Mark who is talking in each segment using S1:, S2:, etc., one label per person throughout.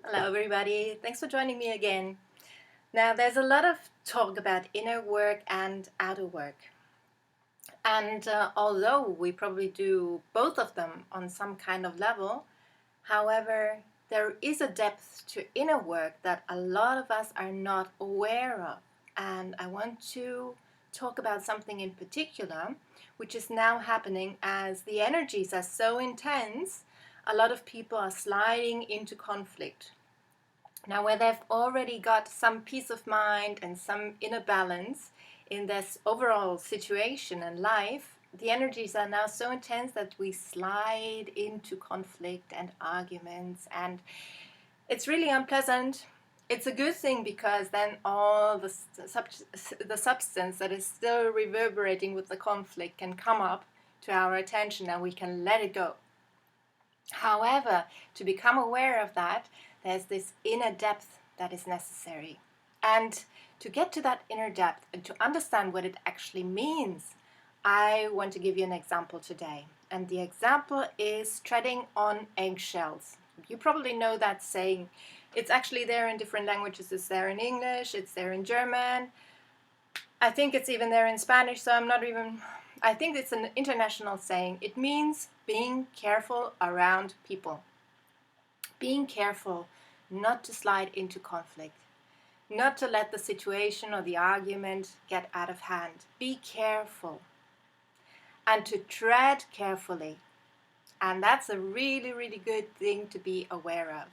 S1: Hello everybody, thanks for joining me again. Now there's a lot of talk about inner work and outer work. And although we probably do both of them on some kind of level, however, there is a depth to inner work that a lot of us are not aware of. And I want to talk about something in particular, which is now happening as the energies are so intense, a lot of people are sliding into conflict. Now, where they've already got some peace of mind and some inner balance in this overall situation and life, the energies are now so intense that we slide into conflict and arguments, and it's really unpleasant. It's a good thing because then all the substance that is still reverberating with the conflict can come up to our attention and we can let it go. However, to become aware of that, there's this inner depth that is necessary. And to get to that inner depth and to understand what it actually means, I want to give you an example today. And the example is treading on eggshells. You probably know that saying. It's actually there in different languages. It's there in English, it's there in German. I think it's even there in Spanish, so I think it's an international saying. It means being careful around people. Being careful not to slide into conflict, not to let the situation or the argument get out of hand. Be careful and to tread carefully. And that's a really, really good thing to be aware of.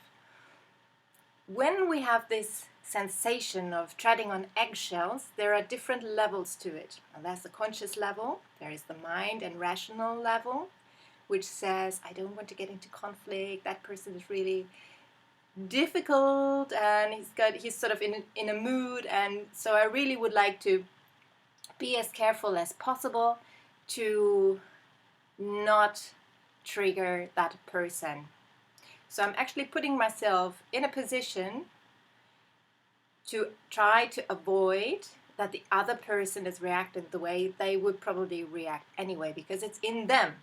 S1: When we have this sensation of treading on eggshells, there are different levels to it. And there's the conscious level, there is the mind and rational level, which says, I don't want to get into conflict, that person is really difficult and he's sort of in a mood, and so I really would like to be as careful as possible to not trigger that person. So I'm actually putting myself in a position to try to avoid that the other person is reacting the way they would probably react anyway, because it's in them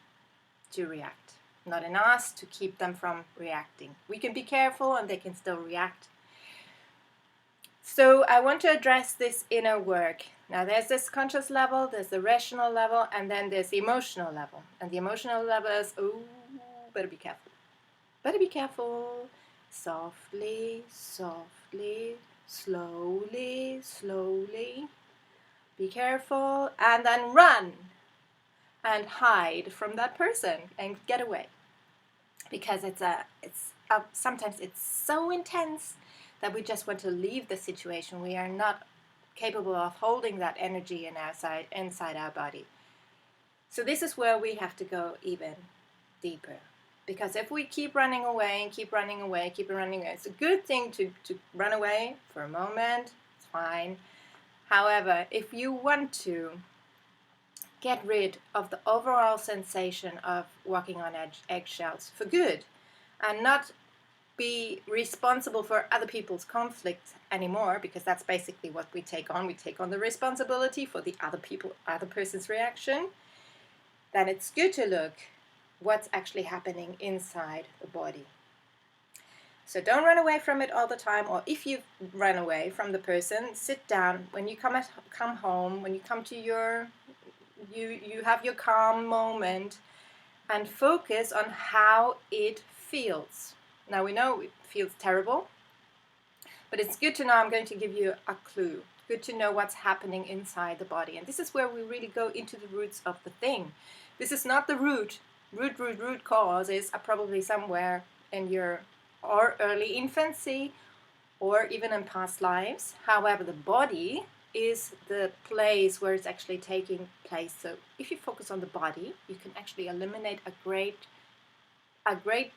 S1: to react, not in us to keep them from reacting. We can be careful and they can still react. So I want to address this inner work. Now there's this conscious level, there's the rational level, and then there's the emotional level. And the emotional level is, better be careful. Better be careful. Softly, softly, slowly, slowly. Be careful, and then run and hide from that person and get away. Because sometimes it's so intense that we just want to leave the situation. We are not capable of holding that energy inside our body. So this is where we have to go even deeper. Because if we keep running away and keep running away, it's a good thing to run away for a moment. It's fine. However, if you want to get rid of the overall sensation of walking on eggshells for good and not be responsible for other people's conflicts anymore, because that's basically what we take on. We take on the responsibility for the other person's reaction. Then it's good to look what's actually happening inside the body. So don't run away from it all the time, or if you run away from the person, sit down. When you come home, when you come to you have your calm moment and focus on how it feels. Now we know it feels terrible, but it's good to know. I'm going to give you a clue. Good to know what's happening inside the body. And this is where we really go into the roots of the thing. This is not the root cause is probably somewhere in your or early infancy or even in past lives. However, the body is the place where it's actually taking place. So if you focus on the body, you can actually eliminate a great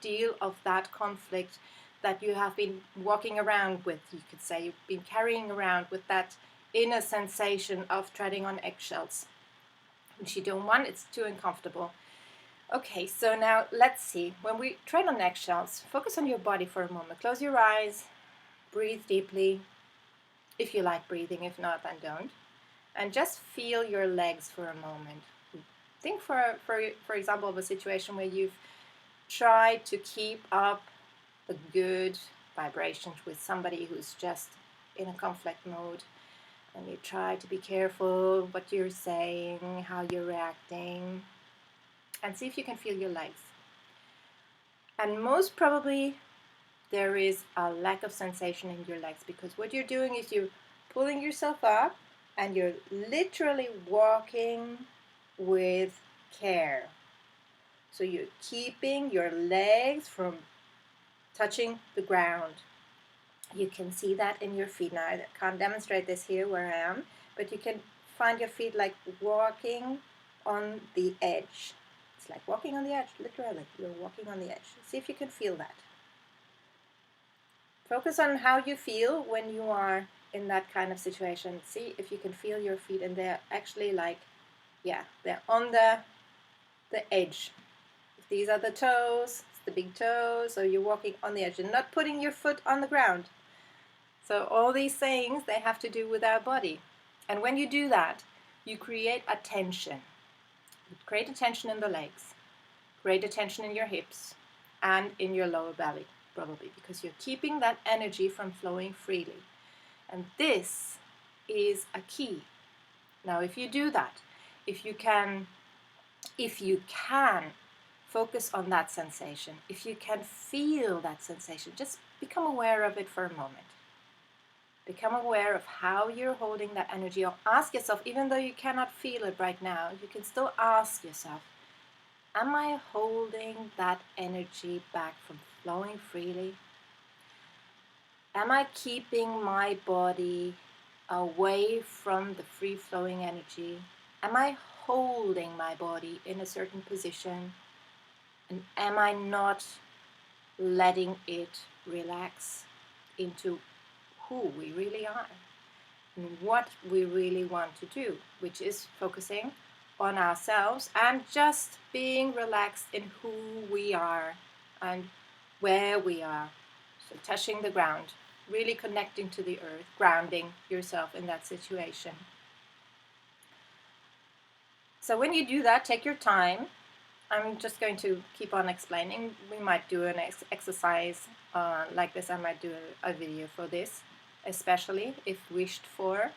S1: deal of that conflict that you have been walking around with. You could say you've been carrying around with that inner sensation of treading on eggshells, which you don't want. It's too uncomfortable. Okay, so now let's see. When we tread on eggshells, focus on your body for a moment. Close your eyes, breathe deeply. If you like breathing, if not, then don't. And just feel your legs for a moment. Think for example, of a situation where you've tried to keep up a good vibrations with somebody who's just in a conflict mode, and you try to be careful what you're saying, how you're reacting, and see if you can feel your legs. And most probably there is a lack of sensation in your legs, because what you're doing is you're pulling yourself up and you're literally walking with care. So you're keeping your legs from touching the ground. You can see that in your feet. Now I can't demonstrate this here where I am, but you can find your feet like walking on the edge. It's like walking on the edge, literally. You're walking on the edge. See if you can feel that. Focus on how you feel when you are in that kind of situation. See if you can feel your feet, and they're actually like, yeah, they're on the edge. If these are the toes, it's the big toes, so you're walking on the edge and not putting your foot on the ground. So all these things, they have to do with our body. And when you do that, you create a tension. You create a tension in the legs, create a tension in your hips and in your lower belly, probably, because you're keeping that energy from flowing freely. And this is a key. Now, if you do that, if you can focus on that sensation, if you can feel that sensation, just become aware of it for a moment. Become aware of how you're holding that energy, or ask yourself, even though you cannot feel it right now, you can still ask yourself, am I holding that energy back from flowing freely? Am I keeping my body away from the free-flowing energy? Am I holding my body in a certain position? And am I not letting it relax into who we really are and what we really want to do, which is focusing on ourselves and just being relaxed in who we are and where we are. So touching the ground, really connecting to the earth, grounding yourself in that situation. So when you do that, take your time. I'm just going to keep on explaining. We might do an exercise like this. I might do a video for this, especially if wished for.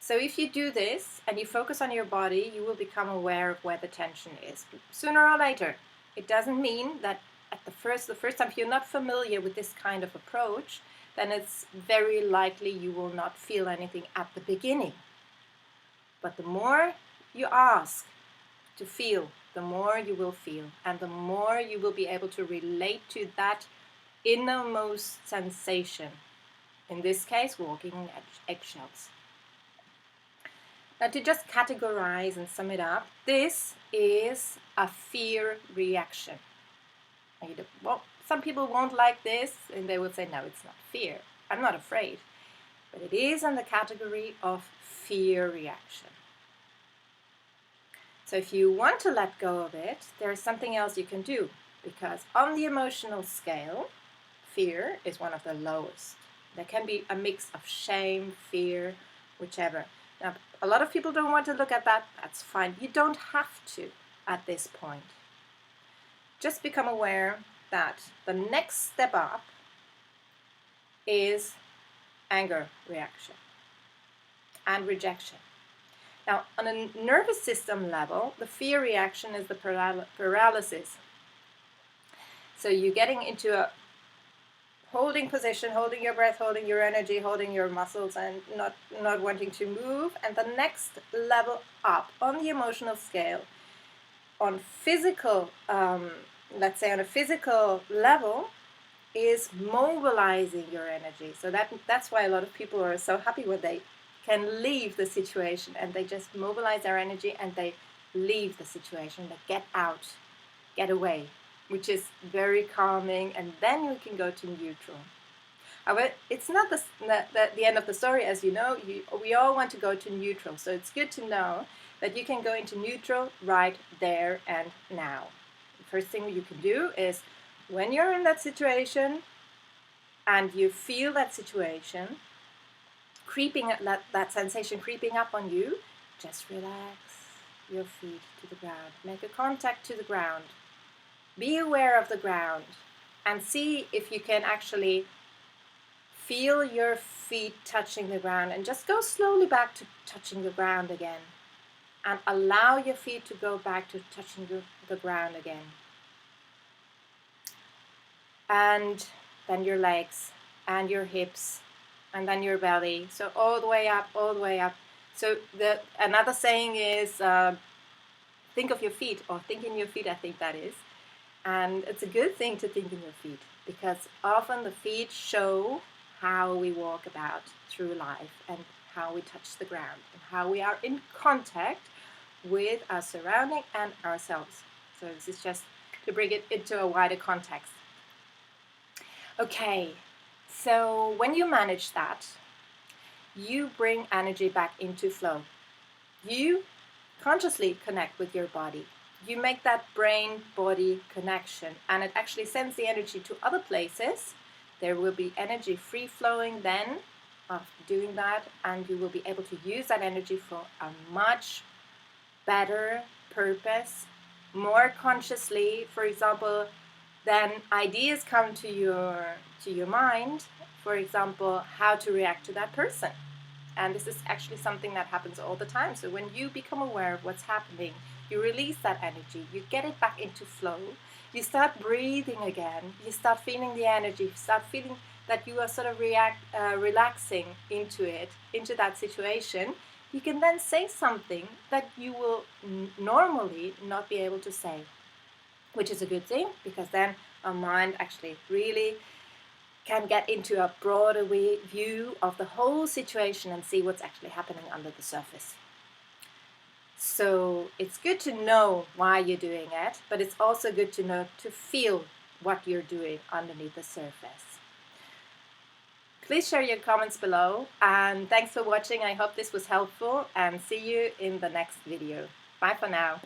S1: So if you do this and you focus on your body, you will become aware of where the tension is. Sooner or later. It doesn't mean that at the first time, if you're not familiar with this kind of approach, then it's very likely you will not feel anything at the beginning. But the more you ask to feel, the more you will feel, and the more you will be able to relate to that innermost sensation. In this case, walking on eggshells. Now, to just categorize and sum it up, this is a fear reaction. Well, some people won't like this, and they will say, no, it's not fear. I'm not afraid. But it is in the category of fear reaction. So if you want to let go of it, there's something else you can do, because on the emotional scale, fear is one of the lowest. There can be a mix of shame, fear, whichever. Now, a lot of people don't want to look at that. That's fine. You don't have to at this point. Just become aware that the next step up is anger reaction and rejection. Now, on a nervous system level, the fear reaction is the paralysis. So you're getting into a holding position, holding your breath, holding your energy, holding your muscles, and not wanting to move. And the next level up on the emotional scale, on physical, let's say on a physical level, is mobilizing your energy. So that's why a lot of people are so happy when they can leave the situation, and they just mobilize their energy and they leave the situation, they get out, get away, which is very calming, and then you can go to neutral. However, it's not the end of the story, as you know. We all want to go to neutral, so it's good to know that you can go into neutral right there and now. The first thing you can do is, when you're in that situation and you feel that situation creeping, that sensation creeping up on you, just relax your feet to the ground. Make a contact to the ground. Be aware of the ground. and see if you can actually feel your feet touching the ground, and just go slowly back to touching the ground again, and allow your feet to go back to touching the ground again. And then your legs and your hips and then your belly. So all the way up, all the way up. So another saying is think of your feet, or think in your feet, I think that is. And it's a good thing to think in your feet, because often the feet show how we walk about through life and how we touch the ground and how we are in contact with our surrounding and ourselves. So this is just to bring it into a wider context. Okay, so when you manage that, you bring energy back into flow. You consciously connect with your body. You make that brain-body connection, and it actually sends the energy to other places. There will be energy free-flowing then after doing that, and you will be able to use that energy for a much better purpose, more consciously. For example, then ideas come to your mind, for example, how to react to that person. And this is actually something that happens all the time. So when you become aware of what's happening, you release that energy, you get it back into flow, you start breathing again, you start feeling the energy, you start feeling that you are sort of relaxing into it, into that situation. You can then say something that you will normally not be able to say, which is a good thing, because then our mind actually really can get into a broader view of the whole situation and see what's actually happening under the surface. So it's good to know why you're doing it, but it's also good to know, to feel what you're doing underneath the surface. Please share your comments below, and thanks for watching. I hope this was helpful, and see you in the next video. Bye for now.